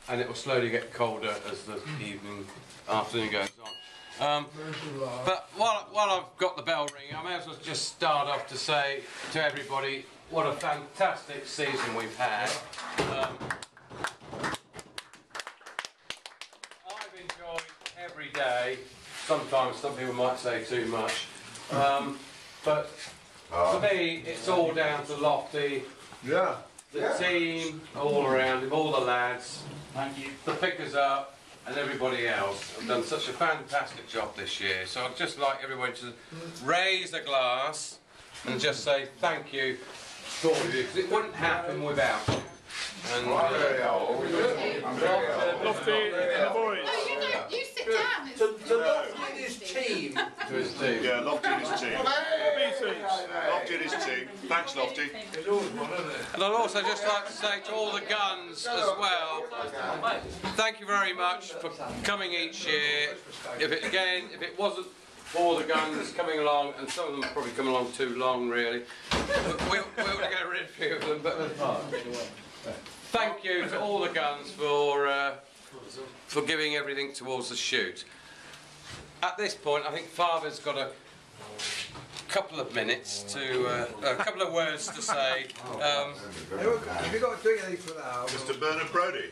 and it will slowly get colder as the afternoon goes on. But while I've got the bell ringing, I may as well just start off to say to everybody what a fantastic season we've had. I've enjoyed every day. Sometimes some people might say too much, but for me it's all down to Lofty. Yeah. The team all around him, all the lads, thank you, the pickers up, and everybody else have done such a fantastic job this year. So I'd just like everyone to raise a glass and just say thank you to all of you, because it wouldn't happen without you. And, I'm very old. I'm very old. Lofty and the boys. Oh, you don't, you sit down. To Lofty and his team. to his team. Yeah, Lofty and his team. Lofty and his team. Thanks, Lofty. And I'd also just like to say to all the guns as well, thank you very much for coming each year. If it wasn't for the guns coming along, and some of them probably come along too long really, we'll get rid of a few of them, but thank you to all the guns for giving everything towards the shoot. At this point I think Father's got a couple of minutes to, a couple of words to say. Have you got to drink anything for that? Mr. Bernard Brody.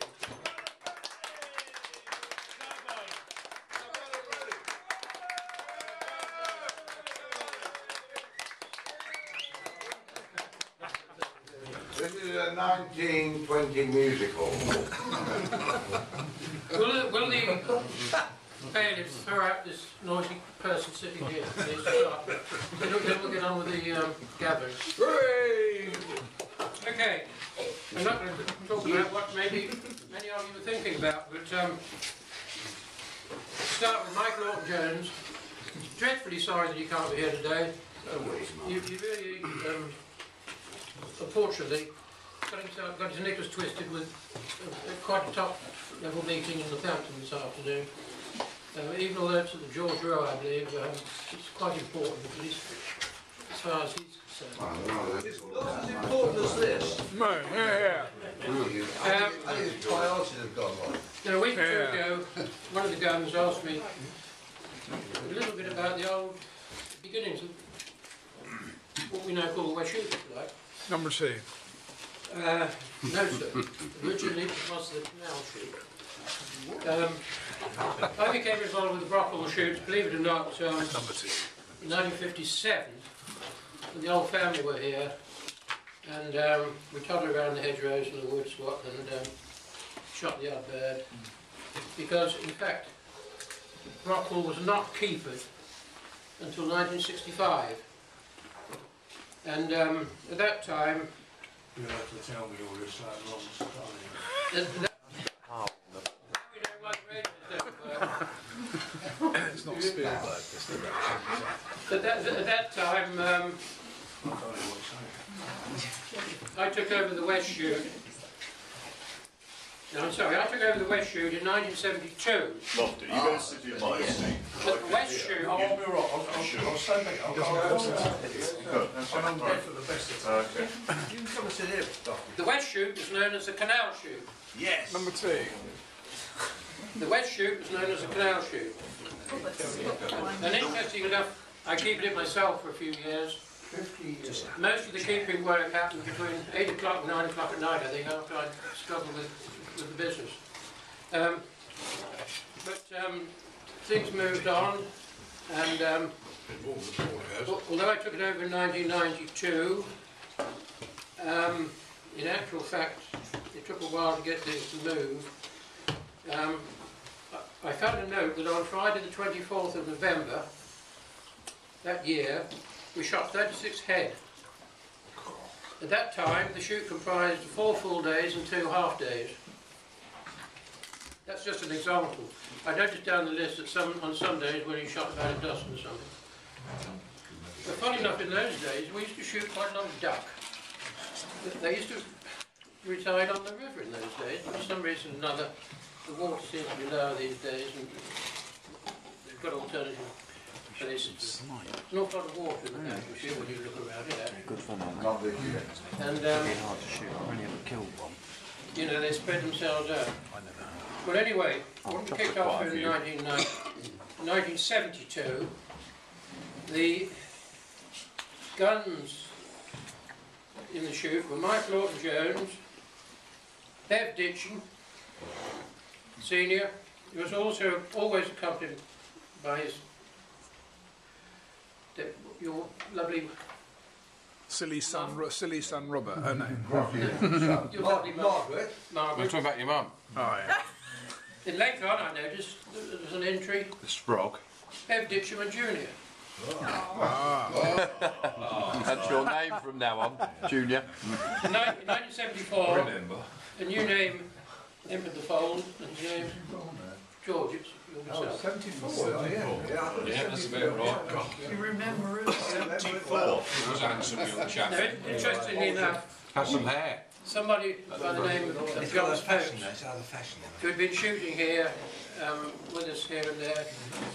This is a 1920 musical. Will the bailiffs throw out this noisy person sitting here, please? Then we'll get on with the gathering. Hooray! Okay, I'm not going to talk about what maybe many of you were thinking about, but start with Michael Orton-Jones. Dreadfully sorry that you can't be here today. You really, unfortunately, got his knickers twisted with quite a top-level meeting in Northampton this afternoon. Even although it's at the George Row, I believe, it's quite important, at least as far as he's concerned. It's not as important as this. No, yeah. I think his priorities have gone wrong. Now, a week or two ago, one of the guns asked me a little bit about the old beginnings of what we now call the West Shoot, if you like. Number 2. No, sir. Originally it was the canal shoot. I became involved with the Brockwell shoots, believe it or not, in 1957, when the old family were here, and we toddled around the hedgerows and the woods and shot the odd bird, because in fact Brockwell was not keepered until 1965, and at that time You have to tell me all this like long It's not Spielberg, this direction. At that time, I took over the West Shoot. No, I'm sorry, I took over the West Shoot in 1972. Lofty, you better sit in my seat. The West Shoot. I'll be right. I'll stand back. I'll I'm dead for the best of time. Okay. You can come and sit here. The West Shoot was known as the Canal Shoot. Yes. Number 2. The West Shoot was known as the Canal Shoot. And interesting enough, I keeped it myself for a few years. 50 years. Most of the keeping work happened between 8 o'clock and 9 o'clock at night, I think, after I struggled with the business. Things moved on, and although I took it over in 1992, in actual fact, it took a while to get things to move. I found a note that on Friday the 24th of November that year, we shot 36 head. At that time, the shoot comprised 4 full days and 2 half days. That's just an example. I noticed down the list that on some days when you shot about a dozen or something. But funny enough, in those days, we used to shoot quite a lot of duck. They used to reside on the river in those days. For some reason or another, the water seems to be lower these days, and they've got alternative places. An awful lot of water in the national shoot when you look around it. Good fun, Not this year. And hard to shoot. I've only ever killed one. you know, they spread themselves out. But anyway, when we kicked off in 1972, the guns in the shoot were Mike Lawton-Jones, Bev Ditchin, Senior. He was also always accompanied by his, your lovely, Silly son Robert. Oh no. your lovely mum, Margaret. We're Margaret. talking about your mum. Oh yeah. Then later on I noticed there was an entry, The Sprog. Bev Ditcham Jr. That's your name from now on, Junior. In 1974, a new name entered the fold, and his name George, it's yourself. 74, oh, yeah. Yeah, that's about right. God, You remember it? 74. he was handsome young chap. Now, interestingly enough, Had some hair. somebody by the name of John Stokes, It's out of fashion now. who had been shooting here with us here and there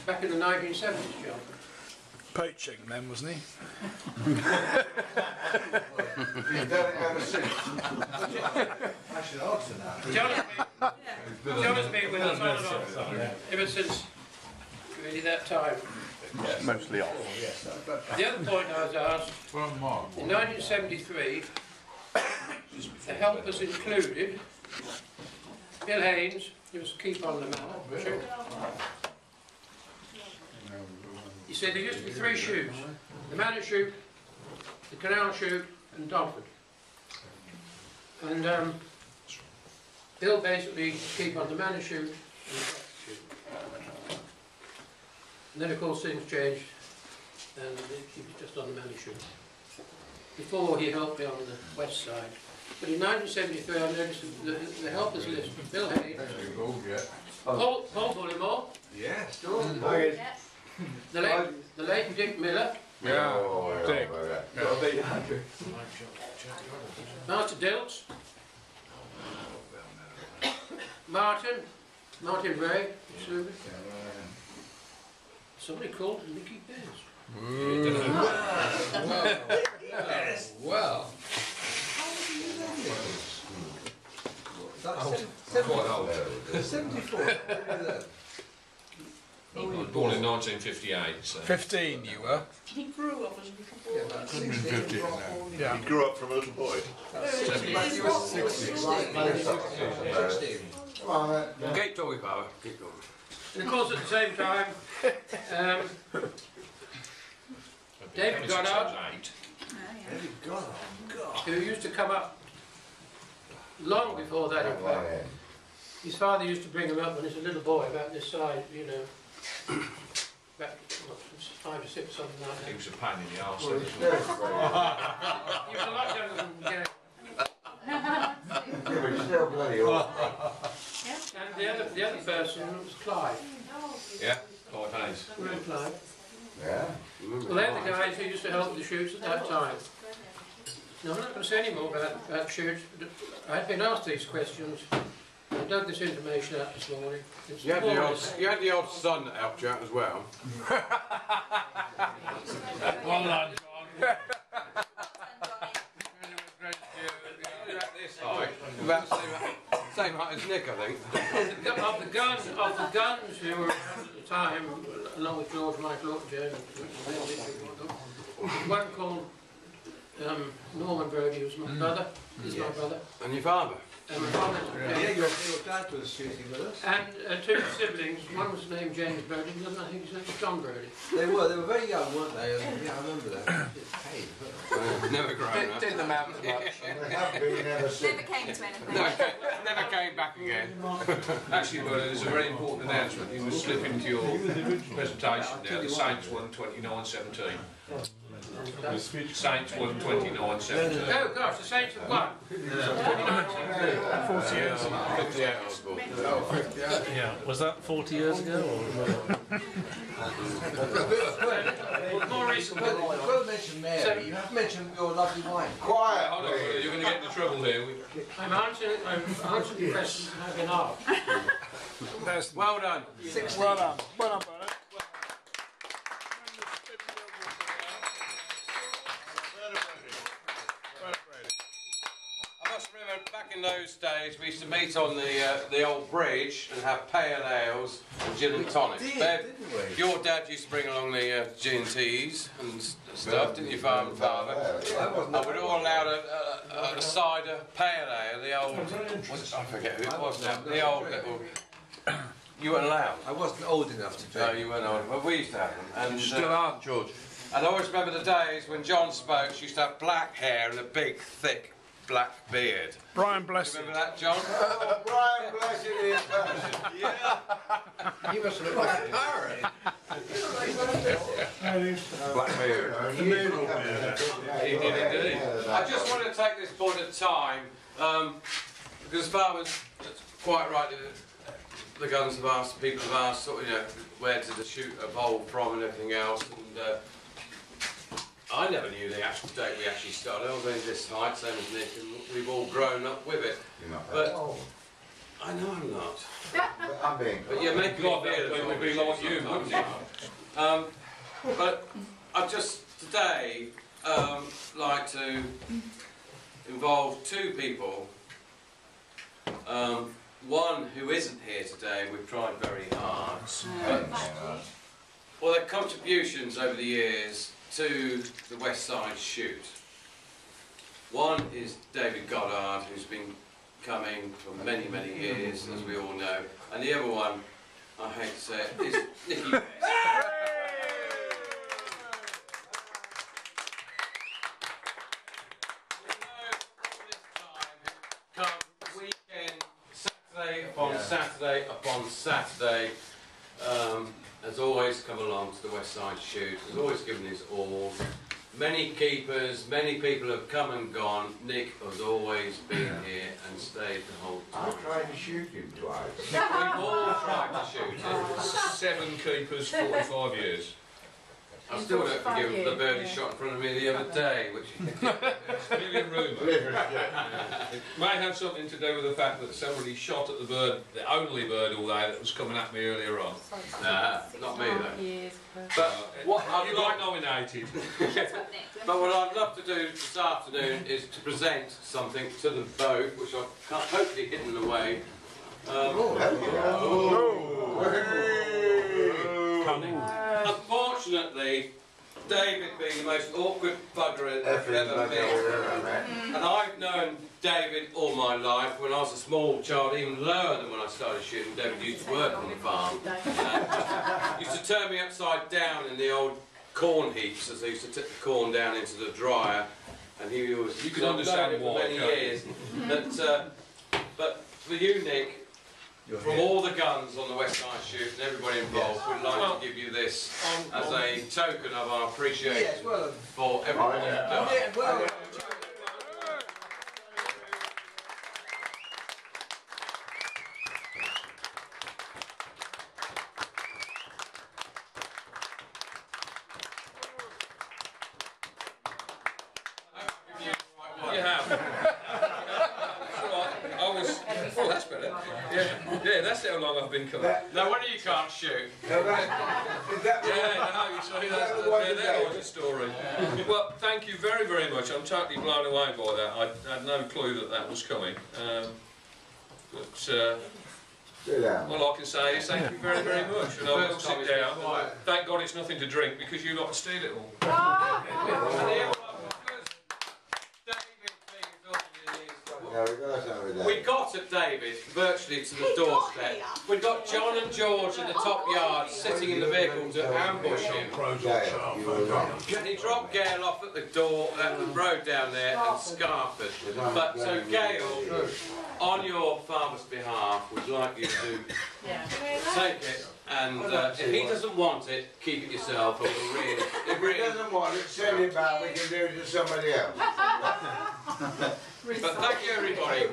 back in the 1970s, John. Poaching then, wasn't he? You've done it ever since. Fashion odds and that. John has been with us on and off ever since really that time. Mostly off. The other point I was asked, in 1973, the helpers included Bill Haynes, he was keep on the manor, shoot. He said there used to be 3 shoots, the manor shoot, the canal shoot and Dogford. And Bill basically keep on the manor shoot and the Dogford shoot. And then of course things changed and he was just on the manor shoot. Before he helped me on the west side. But in 1973 I noticed the helpers list, Bill Haynes, Paul Bullimore, Yeah, still. the late Dick Miller, Yeah. Dick. Master Dilts, Martin Ray, somebody called Nicky Bears. Yes. Well. That's 74. I was born in 1958, so. 15 you were. He grew up as a little boy. Yeah, about 16. Yeah. He grew up from a little boy. 16. Keep talking, Father. Keep going. And of course at the same time, David Goddard, who used to come up long before that in fact. His father used to bring him up when he was a little boy, about this size, you know, about 5 or 6, something like that. He was a pain in the arse. He was a lot younger than Gary. And the other person was Clive. Yeah, Clive Hayes. William Clive. Yeah. Well, they're the guys who used to help the shoots at that time. Now, I'm not going to say any more about shoots, but I had been asked these questions. I dug this information out this morning. It's You had glorious. the old son that helped you out as well. Well done, John. About same height as Nick, I think. Of the guns who were around at the time, along with George Michael Lawton-Jones, one called Norman Brodie, who's my brother, is my brother. And your father. And my father, Yeah, your dad was shooting with us. and 2 siblings, one was named James Brodie, the other I think his name was John Brodie. They were very young, weren't they? Yeah, I remember that. It's pain. Never grown up. Didn't amount to much. They have been ever since. Never came to anything. Never came back again. Actually, well, there's a very important announcement. You must slip into your presentation there. The Saints won 29-17. Saints won 29-17. Oh gosh, the Saints have won. 40 years. 58 I was born. Yeah, was that 40 years ago? Or? More recently, You've got to mention Mary. You have mentioned your lovely wife. Quiet, hold on, you're going to get into trouble here. I'm answering questions that have been asked. Well done. Well done. Well done, brother. I must remember back in in those days, we used to meet on the old bridge and have pale ales and gin and tonics. Your dad used to bring along the G&Ts and stuff, didn't you, Father and Father? And we'd all allowed a cider pale ale, the old... I forget who it was now, the old little... You weren't allowed? I wasn't old enough to drink. No, you weren't old. Well, we used to have them. And, You still aren't, George. and I always remember the days when John spoke, she used to have black hair and a big, thick, black beard. Brian Blessed. Remember that, John? Brian, bless you, in person. Yeah. You must look like a pirate. Blackbeard. He did indeed. I just want to take this point of time, because Father's quite right. The guns have asked, people have asked, sort of, you know, where did the shoot evolve from and everything else. And I never knew the actual date we actually started. I was only this height, same as Nick, and we've all grown up with it. But I know I'm not. I'm being. But you make me feel that it would be like you, wouldn't it? But I'd just today like to involve two people. One who isn't here today, we've tried very hard. Well, their contributions over the years to the West Side Shoot. One is David Goddard, who's been coming for many, many years, as we all know. And the other one, I hate to say it, is Nicky Best. Saturday upon Saturday, has always come along to the West Side Shoot, has always given his all. Many keepers, many people have come and gone. Nick has always been here and stayed the whole time. I tried to shoot him twice. We've all tried to shoot him. 7 keepers, 45 years. I still don't forgive the bird he shot in front of me the other day, which... Million rumour. It may have something to do with the fact that somebody shot at the bird, the only bird all day that was coming at me earlier on. Nah, not me though. But What I'd you like- got nominated. But what I'd love to do this afternoon is to present something to them both, which I've hopefully hidden away. Unfortunately, David being the most awkward bugger I've ever met. And I've known David all my life. When I was a small child, even lower than when I started shooting, David used to work on the farm. Used to turn me upside down in the old corn heaps, as they used to take the corn down into the dryer. And he was... You can understand for why, many can't you? years. But for you, Nick, from all the guns on the West Side Shoot and everybody involved, we'd like to give you this as a token of our appreciation for everything you've done. You have. Oh, that's better. Yeah, that's how long I've been coming. No wonder you can't shoot. Yeah, no, you see, that was the story. Well, thank you very, very much. I'm totally blown away by that. I had no clue that that was coming. All I can say is thank you very, very much. And I will sit down. Thank God it's nothing to drink because you lot to steal it all. We got at David virtually to the doorstep. We got John and George in the top yard sitting in the vehicle to ambush him. And he dropped Gail off at the door, at the road down there, and scarfed it. But so Gail, on your father's behalf, would like you to take it. And if he doesn't want it, keep it yourself. But If he doesn't want it, send it back. We can do it to somebody else. But thank you, everybody.